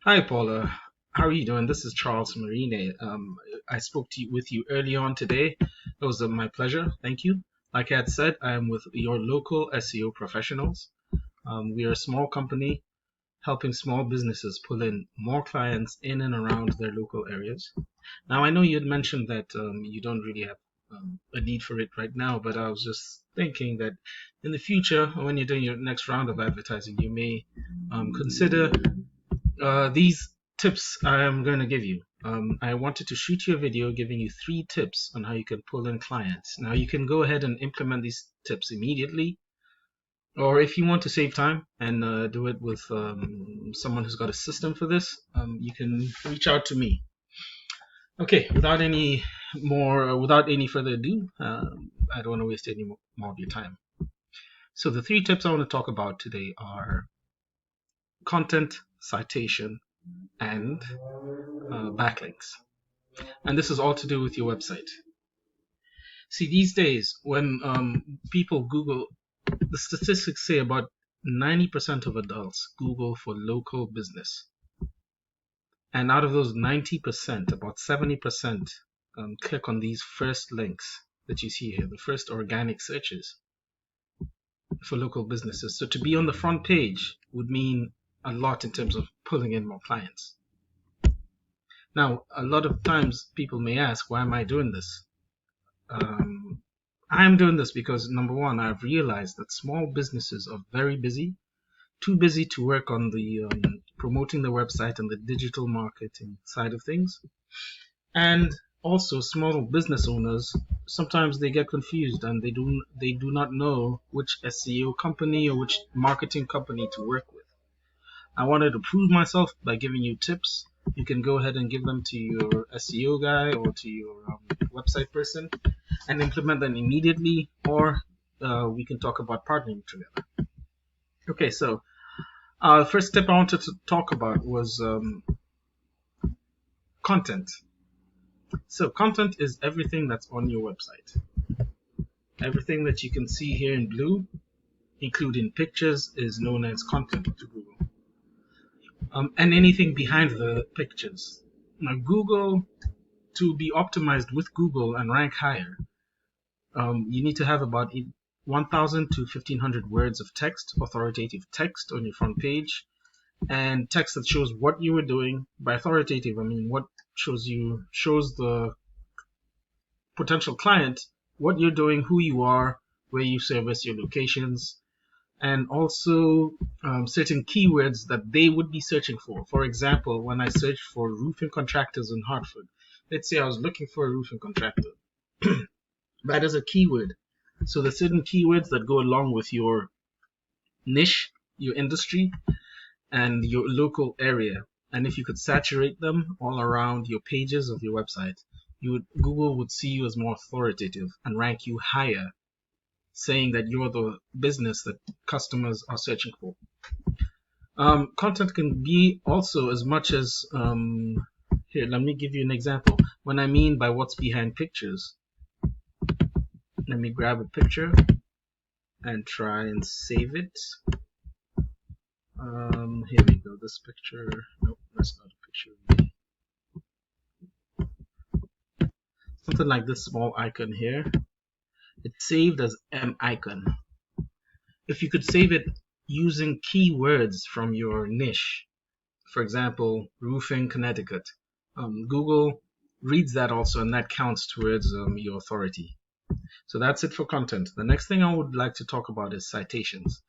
Hi, Paula. How are you doing? This is Charles Marine. I spoke with you early on today. It was my pleasure. Thank you. Like I had said, I am with your local SEO professionals. We are a small company helping small businesses pull in more clients in and around their local areas. Now, I know you had mentioned that you don't really have a need for it right now, but I was just thinking that in the future, when you're doing your next round of advertising, you may consider these tips I am going to give you. I wanted to shoot you a video giving you 3 tips on how you can pull in clients. Now you can go ahead and implement these tips immediately, or if you want to save time and do it with someone who's got a system for this, you can reach out to me. Okay, without any further ado, I don't want to waste any more of your time. So the 3 tips I want to talk about today are content, citation, and backlinks. And this is all to do with your website. See, these days, when people Google, the statistics say about 90% of adults Google for local business. And out of those 90%, about 70% click on these first links that you see here, the first organic searches for local businesses. So to be on the front page would mean a lot in terms of pulling in more clients. Now, a lot of times people may ask, why am I doing this? I'm doing this because, number one, I've realized that small businesses are very busy, too busy to work on the promoting the website and the digital marketing side of things. And also, small business owners, sometimes they get confused and they do not know which SEO company or which marketing company to work with. I wanted to prove myself by giving you tips. You can go ahead and give them to your SEO guy or to your website person and implement them immediately, or we can talk about partnering together. Okay, so first tip I wanted to talk about was content. So content is everything that's on your website. Everything that you can see here in blue, including pictures, is known as content to Google. And anything behind the pictures. Now, Google, to be optimized with Google and rank higher, you need to have about 1,000 to 1,500 words of text, authoritative text on your front page, and text that shows what you were doing. By authoritative, I mean what shows the potential client what you're doing, who you are, where you service, your locations, and also certain keywords that they would be searching for. For example, when I search for roofing contractors in Hartford, let's say I was looking for a roofing contractor. That is a keyword. So there's certain keywords that go along with your niche, your industry, and your local area. And if you could saturate them all around your pages of your website, Google would see you as more authoritative and rank you higher, saying that you're the business that customers are searching for. Content can be also as much as, here, let me give you an example. When I mean by what's behind pictures, let me grab a picture and try and save it. Here we go, this picture, nope, that's not a picture of me. Something like this small icon here. It's saved as M icon. If you could save it using keywords from your niche, for example, roofing Connecticut, Google reads that also, and that counts towards your authority. So that's it for content. The next thing I would like to talk about is citations,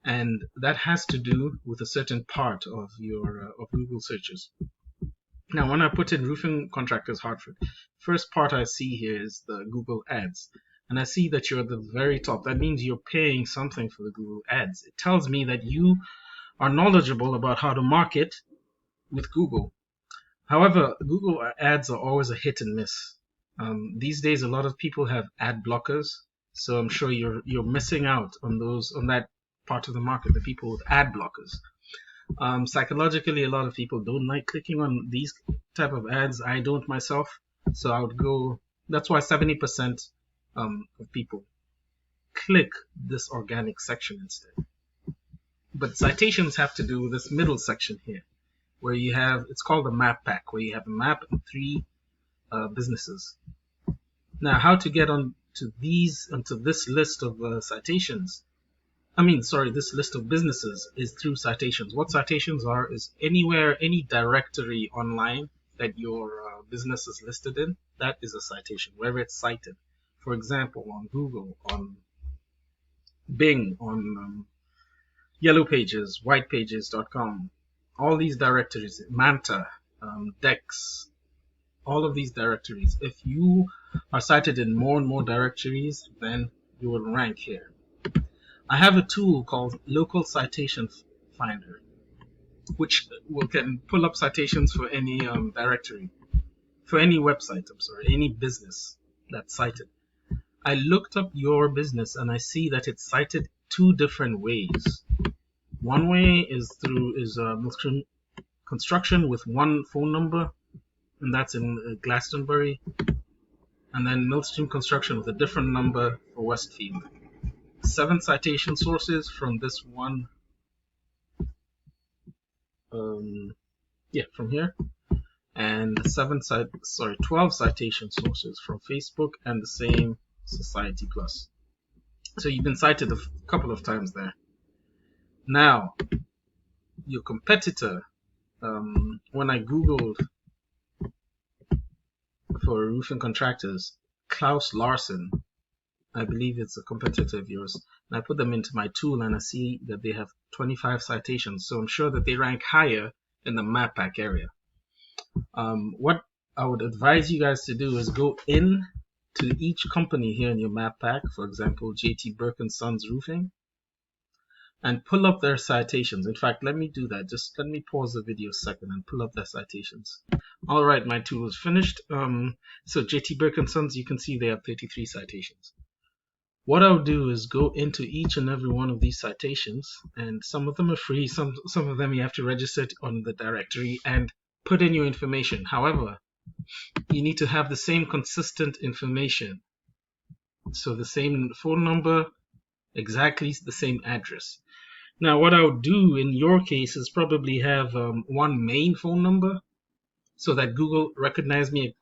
and that has to do with a certain part of your of Google searches. Now, when I put in roofing contractors Hartford, first part I see here is the Google ads. And I see that you're at the very top. That means you're paying something for the Google ads. It tells me that you are knowledgeable about how to market with Google. However, Google ads are always a hit and miss. These days, a lot of people have ad blockers, so I'm sure you're missing out on that part of the market, the people with ad blockers. Psychologically, a lot of people don't like clicking on these type of ads. I don't myself, so I would go. That's why 70% of people click this organic section instead. But citations have to do with this middle section here. where you have, it's called a map pack, where you have a map and three businesses. Now, how to get onto this list of citations? This list of businesses is through citations. What citations are is anywhere, any directory online that your business is listed in, that is a citation, wherever it's cited. For example, on Google, on Bing, on Yellow Pages, whitepages.com, all these directories, Manta, Dex, all of these directories. If you are cited in more and more directories, then you will rank here. I have a tool called Local Citation Finder, which can pull up citations for any directory, for any website, any business that's cited. I looked up your business and I see that it's cited two different ways. One way is through MILLSTREAM Construction with one phone number, and that's in Glastonbury, and then MILLSTREAM Construction with a different number for Westfield. 7 citation sources from this one, from here, and 12 citation sources from Facebook and the same Society Plus. So you've been cited a couple of times there. Now, your competitor, when I Googled for roofing contractors, Klaus Larsen, I believe it's a competitor of yours, and I put them into my tool and I see that they have 25 citations, so I'm sure that they rank higher in the map pack area. What I would advise you guys to do is go in to each company here in your map pack, for example, JT Burke & Sons Roofing, and pull up their citations. In fact, let me do that. Just let me pause the video a second and pull up their citations. Alright, my tool is finished. So JT Burke & Sons, you can see they have 33 citations. What I'll do is go into each and every one of these citations, and some of them are free, some of them you have to register on the directory and put in your information. However, you need to have the same consistent information. So the same phone number, exactly the same address. Now what I'll do in your case is probably have one main phone number, so that Google recognizes me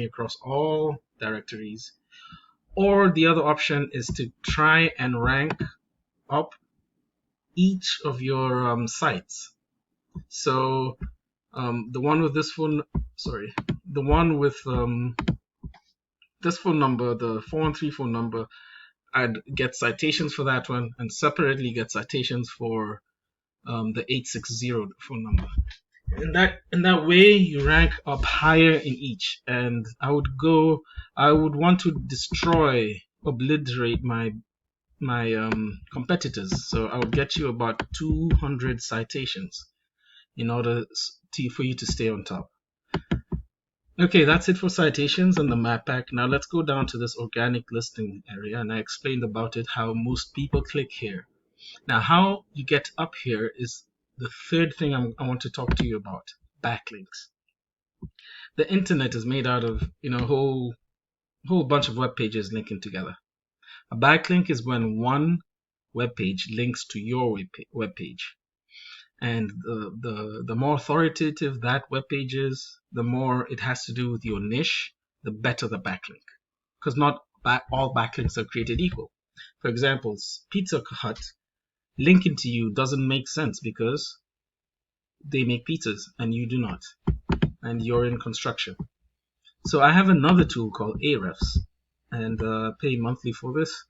across all directories. Or the other option is to try and rank up each of your sites. So the one with this phone number, the 413 phone number, I'd get citations for that one, and separately get citations for the 860 phone number. In that way, you rank up higher in each. And I would want to obliterate my competitors. So I would get you about 200 citations in order for you to stay on top. Okay, that's it for citations and the map pack. Now let's go down to this organic listing area, and I explained about it, how most people click here. Now how you get up here is the third thing I want to talk to you about: backlinks. The internet is made out of a whole bunch of web pages linking together. A backlink is when one web page links to your web page, and the more authoritative that web page is, the more it has to do with your niche, the better the backlink. Because not all backlinks are created equal. For example, Pizza Hut linking to you doesn't make sense because they make pizzas and you do not, and you're in construction. So I have another tool called Ahrefs, and pay monthly for this.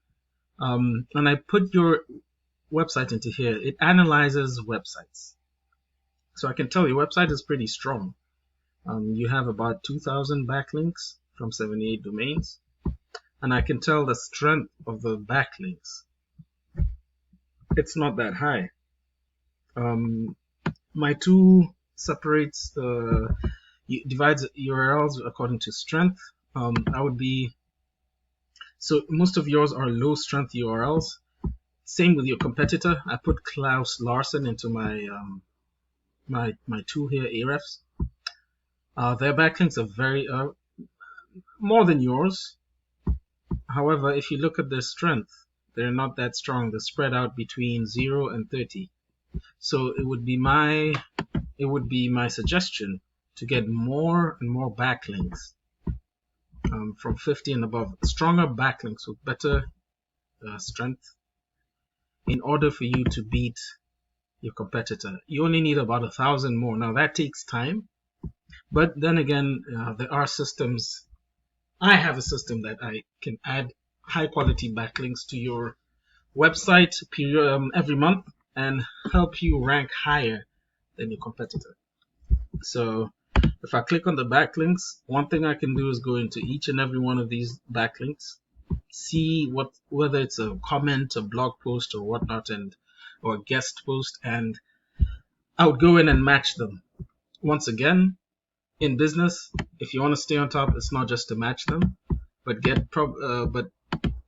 And I put your website into here. It analyzes websites, so I can tell your website is pretty strong. You have about 2,000 backlinks from 78 domains, and I can tell the strength of the backlinks. It's not that high. My tool separates divides URLs according to strength. So most of yours are low strength URLs. Same with your competitor. I put Klaus Larsen into my my tool here, Ahrefs. Their backlinks are very more than yours. However, if you look at their strength, they're not that strong. They're spread out between 0 and 30. So it would be my suggestion to get more and more backlinks from 50 and above, stronger backlinks with better strength in order for you to beat your competitor. You only need about 1,000 more. Now that takes time, but then again, there are systems. I have a system that I can add high quality backlinks to your website every month and help you rank higher than your competitor. So if I click on the backlinks, one thing I can do is go into each and every one of these backlinks, see whether it's a comment, a blog post, or whatnot, or a guest post, and I would go in and match them. Once again, in business, if you want to stay on top, it's not just to match them, but but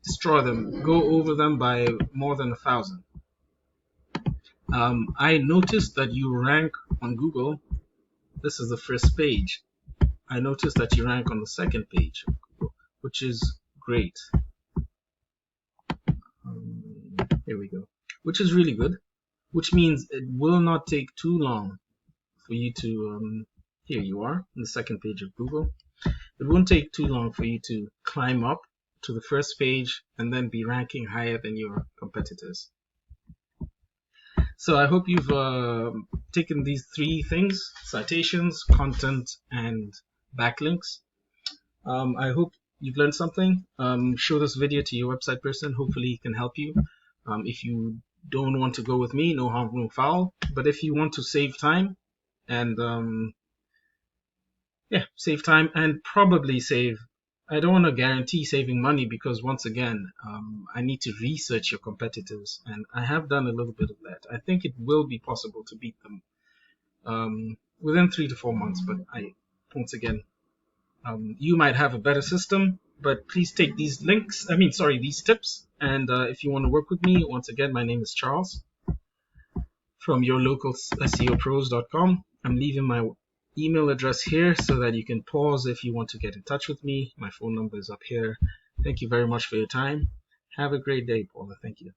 destroy them. Go over them by more than 1,000. I noticed that you rank on Google. This is the first page. I noticed that you rank on the second page, which is great. Here we go. Which is really good. Which means it will not take too long for you to. Here you are on the second page of Google. It won't take too long for you to climb up to the first page and then be ranking higher than your competitors. So I hope you've taken these three things: citations, content, and backlinks. I hope you've learned something. Show this video to your website person. Hopefully he can help you. If you don't want to go with me, no harm, no foul. But if you want to save time and save time and probably save. I don't want to guarantee saving money because once again, I need to research your competitors, and I have done a little bit of that. I think it will be possible to beat them within 3 to 4 months, but you might have a better system, but please take these these tips. And if you want to work with me, once again, my name is Charles from yourlocalSEOpros.com. I'm leaving my email address here so that you can pause if you want to get in touch with me. My phone number is up here. Thank you very much for your time. Have a great day, Paula. Thank you.